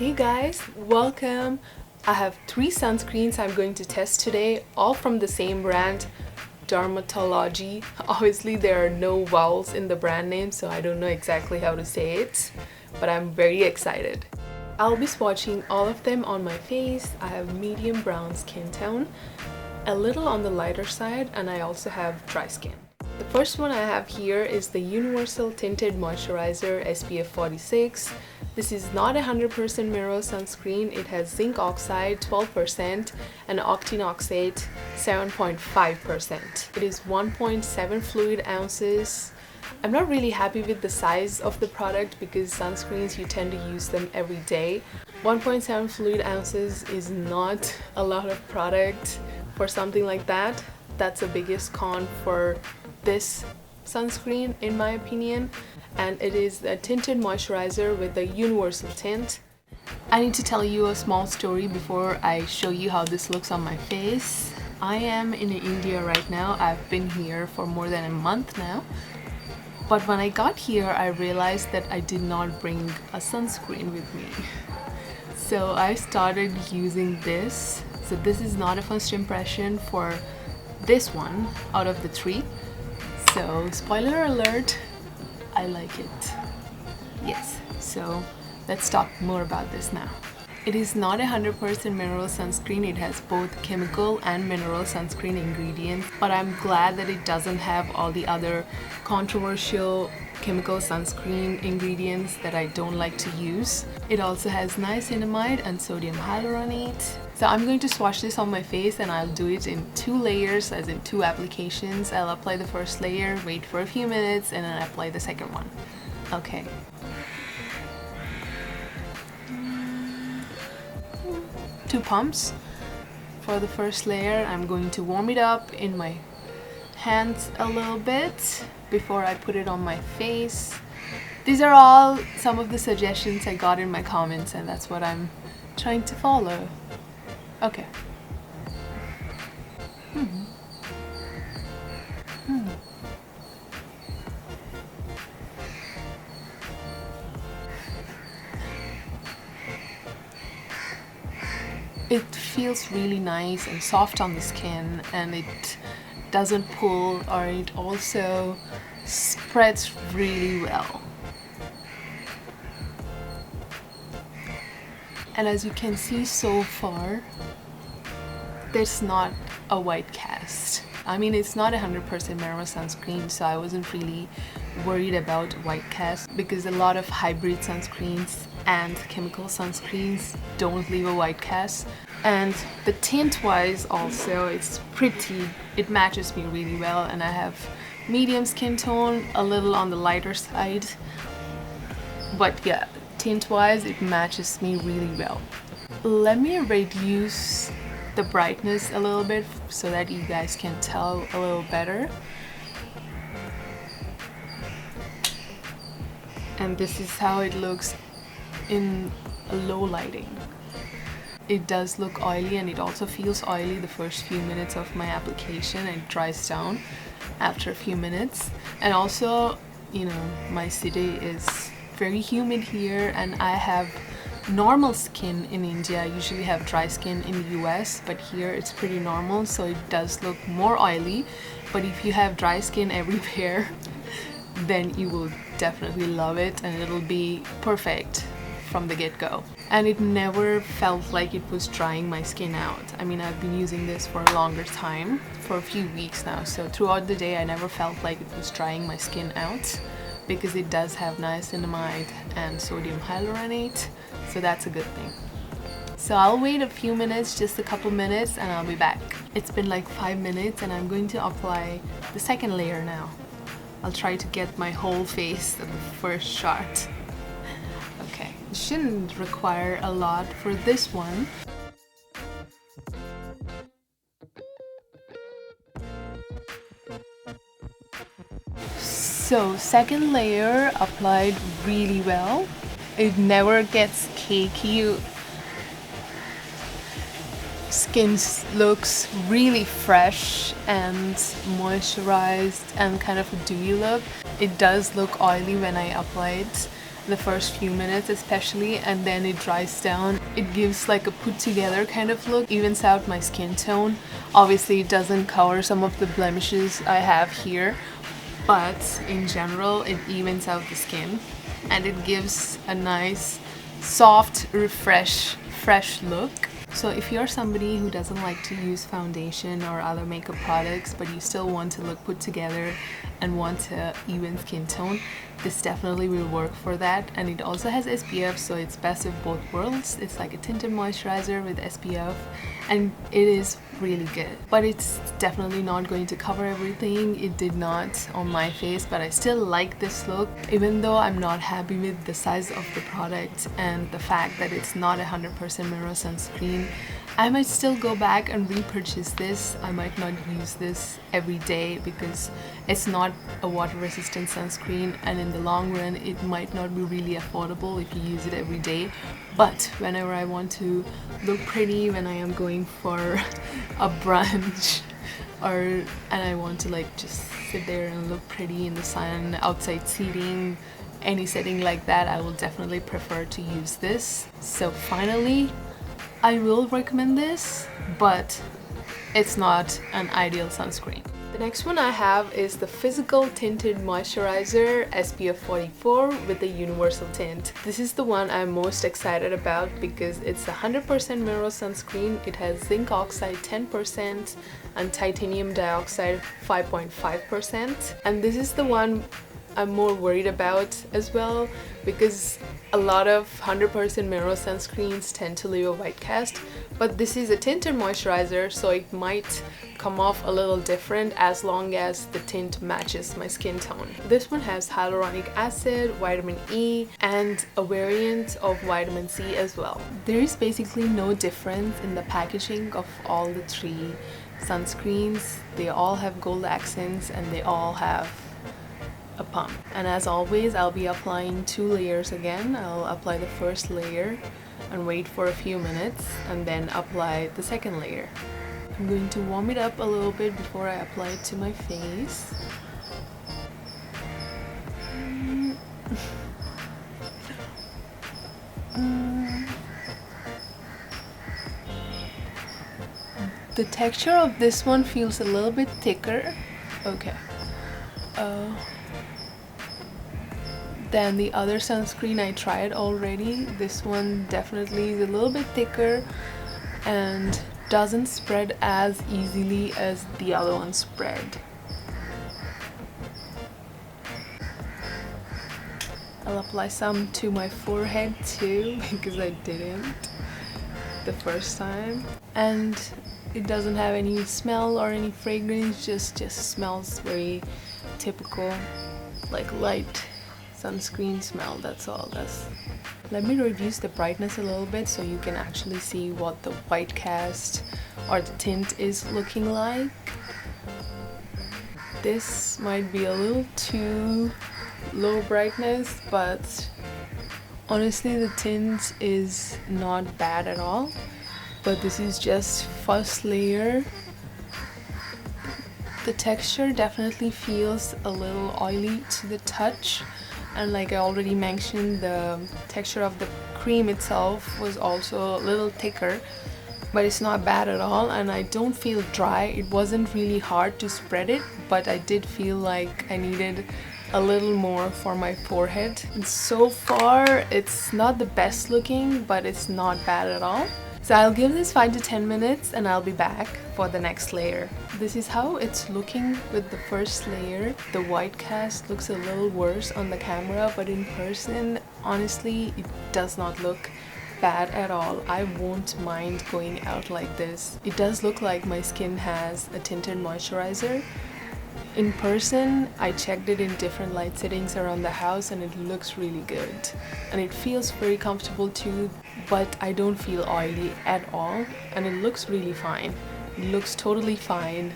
Hey guys, welcome. I have 3 sunscreens I'm going to test today, all from the same brand, DRMTLGY. Obviously there are no vowels in the brand name, so I don't know exactly how to say it, but I'm very excited. I'll be swatching all of them on my face. I have medium brown skin tone, a little on the lighter side, and I also have dry skin. The first one I have here is the Universal Tinted Moisturizer SPF 46. This is not 100% mineral sunscreen. It has zinc oxide 12% and octinoxate 7.5%. It is 1.7 fluid ounces. I'm not really happy with the size of the product because sunscreens you tend to use them every day. 1.7 fluid ounces is not a lot of product for something like that. That's the biggest con for this sunscreen in my opinion, and it is a tinted moisturizer with a universal tint. I need to tell you a small story before I show you how this looks on my face. I am in India right now. I've been here for more than a month now, but when I got here I realized that I did not bring a sunscreen with me. So I started using this. So this is not a first impression for this one out of the 3. So spoiler alert, I like it. Yes, so let's talk more about this now. It is not a 100% mineral sunscreen. It has both chemical and mineral sunscreen ingredients, but I'm glad that it doesn't have all the other controversial chemical sunscreen ingredients that I don't like to use. It also has niacinamide and sodium hyaluronate. So I'm going to swatch this on my face, and I'll do it in 2 layers, as in 2 applications. I'll apply the first layer, wait for a few minutes, and then apply the second one. Okay. 2 pumps. For the first layer, I'm going to warm it up in my hands a little bit before I put it on my face. These are all some of the suggestions I got in my comments, and that's what I'm trying to follow. Okay. It feels really nice and soft on the skin, and it doesn't pull, or it also spreads really well. And as you can see so far, there's not a white cast. I mean, it's not 100% mineral sunscreen, so I wasn't really worried about white cast because a lot of hybrid sunscreens and chemical sunscreens don't leave a white cast. And the tint wise also, it's pretty, it matches me really well, and I have medium skin tone, a little on the lighter side, but yeah, tint wise it matches me really well. Let me reduce the brightness a little bit so that you guys can tell a little better. And this is how it looks in low lighting. It does look oily, and it also feels oily the first few minutes of my application, and it dries down after a few minutes. And also, you know, my city is very humid here, and I have normal skin in India. I usually have dry skin in the US, but here it's pretty normal, so it does look more oily. But if you have dry skin everywhere, then you will definitely love it, and it'll be perfect from the get-go. And it never felt like it was drying my skin out. I mean, I've been using this for a longer time, for a few weeks now, so throughout the day I never felt like it was drying my skin out, because it does have niacinamide and sodium hyaluronate, so that's a good thing. So I'll wait a few minutes, just a couple minutes, and I'll be back. It's been like 5 minutes, and I'm going to apply the second layer now. I'll try to get my whole face at the first shot. Okay, it shouldn't require a lot for this one. So second layer applied really well. It never gets cakey. Skin looks really fresh and moisturized and kind of a dewy look. It does look oily when I apply it, the first few minutes especially, and then it dries down. It gives like a put together kind of look, evens out my skin tone. Obviously it doesn't cover some of the blemishes I have here, but in general it evens out the skin and it gives a nice soft fresh look. So if you're somebody who doesn't like to use foundation or other makeup products but you still want to look put together and want a even skin tone, this definitely will work for that. And it also has SPF, so it's best of both worlds. It's like a tinted moisturizer with SPF and it is really good, but it's definitely not going to cover everything. It did not on my face, but I still like this look. Even though I'm not happy with the size of the product and the fact that it's not 100% mirror sunscreen, I might still go back and repurchase this. I might not use this every day because it's not a water resistant sunscreen, and in the long run it might not be really affordable if you use it every day. But whenever I want to look pretty, when I am going for a brunch and I want to like just sit there and look pretty in the sun, outside seating, any setting like that, I will definitely prefer to use this. So finally, I will recommend this, but it's not an ideal sunscreen. The next one I have is the Physical Tinted Moisturizer SPF 44 with the universal tint. This is the one I'm most excited about because it's 100% mineral sunscreen. It has zinc oxide 10% and titanium dioxide 5.5%. And this is the one I'm more worried about as well, because a lot of 100% mineral sunscreens tend to leave a white cast, but this is a tinted moisturizer, so it might come off a little different as long as the tint matches my skin tone. This one has hyaluronic acid, vitamin E, and a variant of vitamin C as well. There is basically no difference in the packaging of all the three sunscreens. They all have gold accents and they all have a pump. And as always, I'll be applying 2 layers again. I'll apply the first layer and wait for a few minutes and then apply the second layer. I'm going to warm it up a little bit before I apply it to my face. The texture of this one feels a little bit thicker. Okay. Than the other sunscreen I tried already. This one definitely is a little bit thicker and doesn't spread as easily as the other one spread. I'll apply some to my forehead too because I didn't the first time. And it doesn't have any smell or any fragrance, just smells very typical, like light sunscreen smell, that's all. Let me reduce the brightness a little bit so you can actually see what the white cast or the tint is looking like. This might be a little too low brightness, but honestly the tint is not bad at all. But this is just first layer. The texture definitely feels a little oily to the touch, and like I already mentioned, the texture of the cream itself was also a little thicker, but it's not bad at all, and I don't feel dry. It wasn't really hard to spread it, but I did feel like I needed a little more for my forehead. And so far it's not the best looking, but it's not bad at all. So I'll give this 5 to 10 minutes and I'll be back for the next layer. This is how it's looking with the first layer. The white cast looks a little worse on the camera, but in person, honestly, it does not look bad at all. I won't mind going out like this. It does look like my skin has a tinted moisturizer. In person, I checked it in different light settings around the house and it looks really good. And it feels very comfortable too, but I don't feel oily at all and it looks really fine. It looks totally fine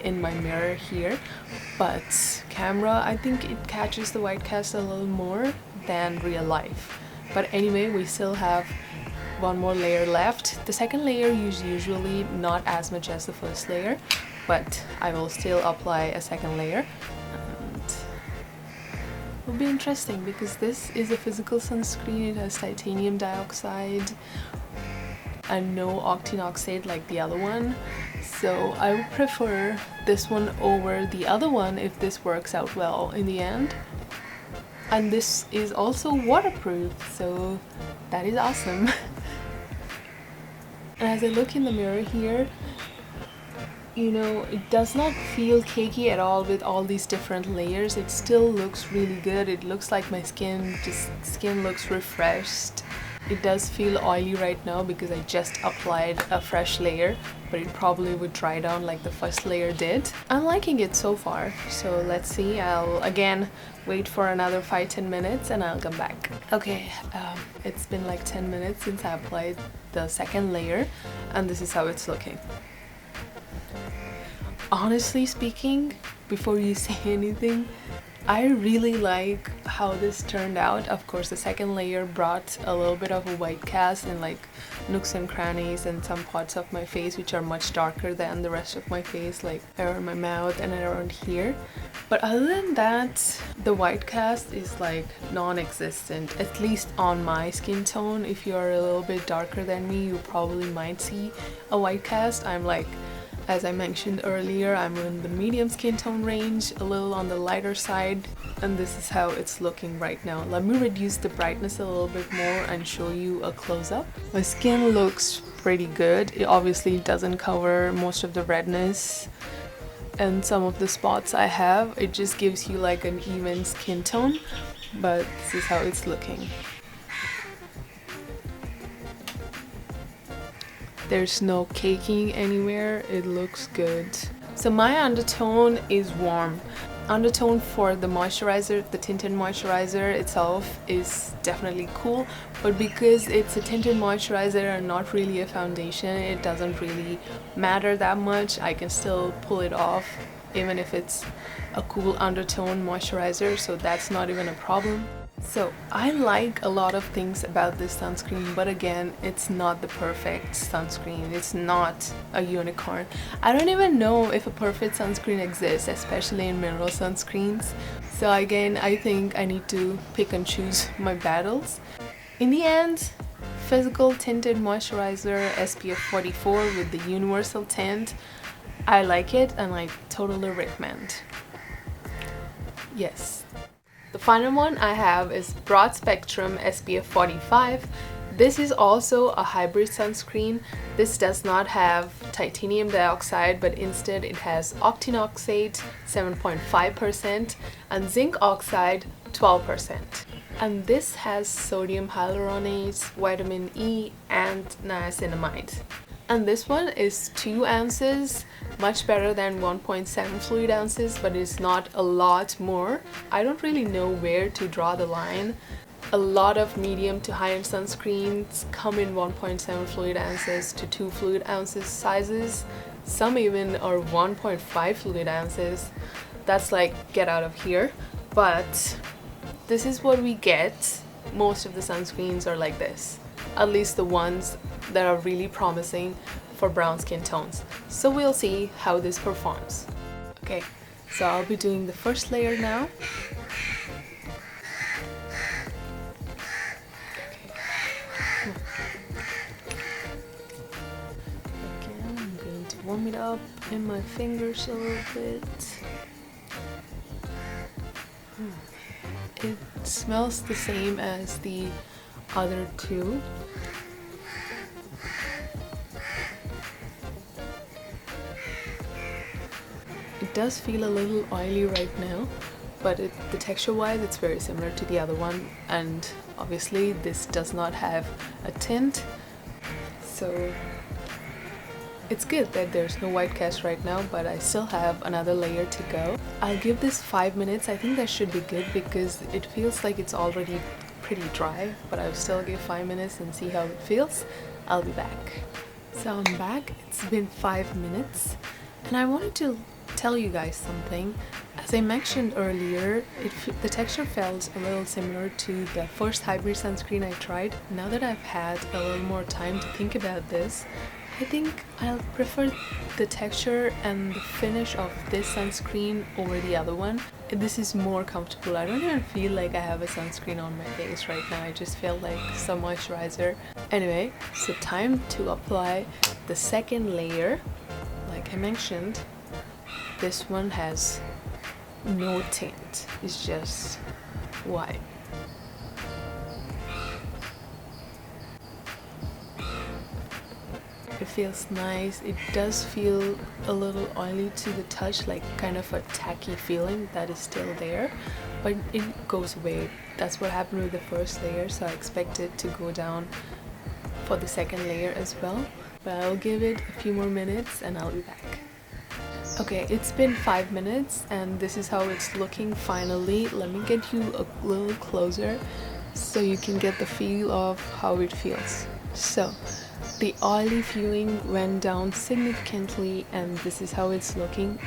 in my mirror here, but camera, I think it catches the white cast a little more than real life. But anyway, we still have one more layer left. The second layer is usually not as much as the first layer, but I will still apply a second layer and we'll be interesting because this is a physical sunscreen. It has titanium dioxide and no octinoxate like the other one. So I would prefer this one over the other one if this works out well in the end. And this is also waterproof, so that is awesome. And as I look in the mirror here, you know, it does not feel cakey at all with all these different layers. It still looks really good. It looks like my skin looks refreshed. It does feel oily right now because I just applied a fresh layer, but it probably would dry down like the first layer did. I'm liking it so far, so let's see. I'll again wait for another 5-10 minutes and I'll come back. Okay, it's been like 10 minutes since I applied the second layer, and this is how it's looking. Honestly speaking, before you say anything, I really like how this turned out. Of course, the second layer brought a little bit of a white cast in like nooks and crannies and some parts of my face which are much darker than the rest of my face, like around my mouth and around here. But other than that, the white cast is like non-existent, at least on my skin tone. If you're a little bit darker than me, you probably might see a white cast. I'm like, as I mentioned earlier, I'm in the medium skin tone range, a little on the lighter side, and this is how it's looking right now. Let me reduce the brightness a little bit more and show you a close-up. My skin looks pretty good. It obviously doesn't cover most of the redness and some of the spots I have. It just gives you like an even skin tone, but this is how it's looking. There's no caking anywhere. It looks good. So my undertone is warm. Undertone for the moisturizer, the tinted moisturizer itself, is definitely cool, but because it's a tinted moisturizer and not really a foundation, it doesn't really matter that much. I can still pull it off even if it's a cool undertone moisturizer, so that's not even a problem. So I like a lot of things about this sunscreen, but again, it's not the perfect sunscreen. It's not a unicorn. I don't even know if a perfect sunscreen exists, especially in mineral sunscreens. So again, I think I need to pick and choose my battles. In the end, physical tinted moisturizer SPF 44 with the universal tint. I like it and I totally recommend. Yes. The final one I have is Broad Spectrum SPF 45. This is also a hybrid sunscreen. This does not have titanium dioxide, but instead it has octinoxate 7.5% and zinc oxide 12%. And this has sodium hyaluronate, vitamin E, and niacinamide. And this one is 2 ounces, much better than 1.7 fluid ounces, but it's not a lot more. I don't really know where to draw the line. A lot of medium to high-end sunscreens come in 1.7 fluid ounces to 2 fluid ounces sizes. Some even are 1.5 fluid ounces. That's like, get out of here. But this is what we get. Most of the sunscreens are like this, at least the ones that are really promising for brown skin tones. So we'll see how this performs. Okay, so I'll be doing the first layer now. Again, I'm going to warm it up in my fingers a little bit. It smells the same as the other two. It does feel a little oily right now, but the texture wise it's very similar to the other one, and obviously this does not have a tint, so it's good that there's no white cast right now, but I still have another layer to go. I'll give this 5 minutes. I think that should be good because it feels like it's already pretty dry, but I'll still give 5 minutes and see how it feels. I'll be back. So I'm back. It's been 5 minutes and I wanted to tell you guys something. As I mentioned earlier, the texture felt a little similar to the first hybrid sunscreen I tried. Now that I've had a little more time to think about this, I think I'll prefer the texture and the finish of this sunscreen over the other one. This is more comfortable. I don't even feel like I have a sunscreen on my face right now. I just feel like some moisturizer. Anyway, so time to apply the second layer. Like I mentioned, this one has no tint. It's just white. It feels nice. It does feel a little oily to the touch, like kind of a tacky feeling that is still there, but it goes away. That's what happened with the first layer, so I expect it to go down for the second layer as well. But I'll give it a few more minutes and I'll be back. Okay, it's been 5 minutes and this is how it's looking finally. Let me get you a little closer so you can get the feel of how it feels. So the oily viewing went down significantly and this is how it's looking,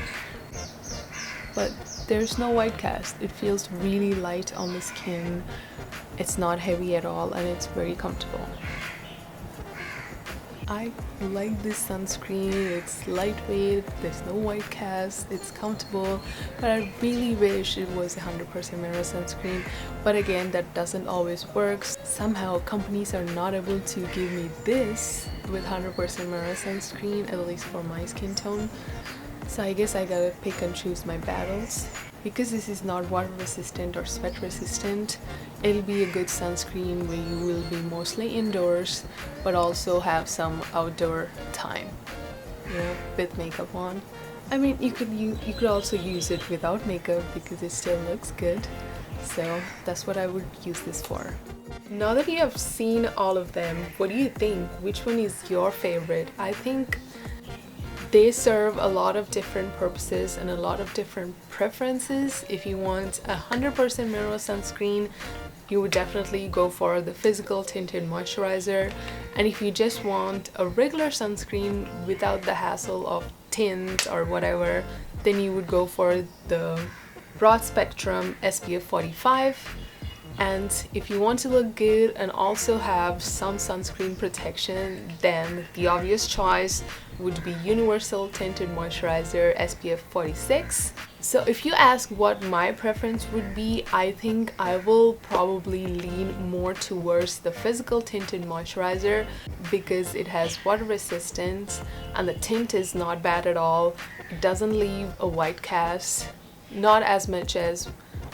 but there's no white cast. It feels really light on the skin. It's not heavy at all and it's very comfortable. I like this sunscreen. It's lightweight, there's no white cast, it's comfortable, but I really wish it was 100% mineral sunscreen. But again, that doesn't always work. Somehow companies are not able to give me this with 100% mineral sunscreen, at least for my skin tone. So I guess I gotta pick and choose my battles. Because this is not water resistant or sweat resistant, it'll be a good sunscreen where you will be mostly indoors but also have some outdoor time, you know, with makeup on. I mean, you could also use it without makeup because it still looks good. So that's what I would use this for. Now that you have seen all of them, what do you think? Which one is your favorite? I think they serve a lot of different purposes and a lot of different preferences. If you want 100% mineral sunscreen, you would definitely go for the physical tinted moisturizer. And if you just want a regular sunscreen without the hassle of tint or whatever, then you would go for the broad spectrum SPF 45. And if you want to look good and also have some sunscreen protection, then the obvious choice would be universal tinted moisturizer SPF 46. So if you ask what my preference would be, I think I will probably lean more towards the physical tinted moisturizer because it has water resistance and the tint is not bad at all. It doesn't leave a white cast, not as much as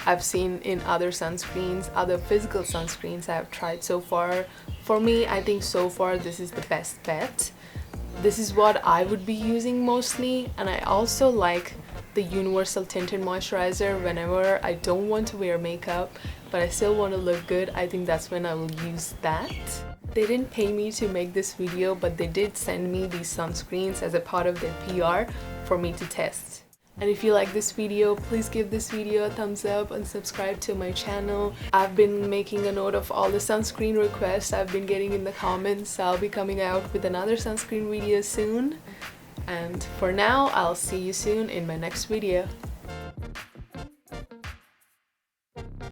I've seen in other sunscreens, other physical sunscreens I've tried so far. For me, I think so far this is the best bet. This is what I would be using mostly, and I also like the universal tinted moisturizer whenever I don't want to wear makeup but I still want to look good. I think that's when I will use that. They didn't pay me to make this video, but they did send me these sunscreens as a part of their PR for me to test. And if you like this video, please give this video a thumbs up and subscribe to my channel. I've been making a note of all the sunscreen requests I've been getting in the comments. I'll be coming out with another sunscreen video soon. And for now, I'll see you soon in my next video.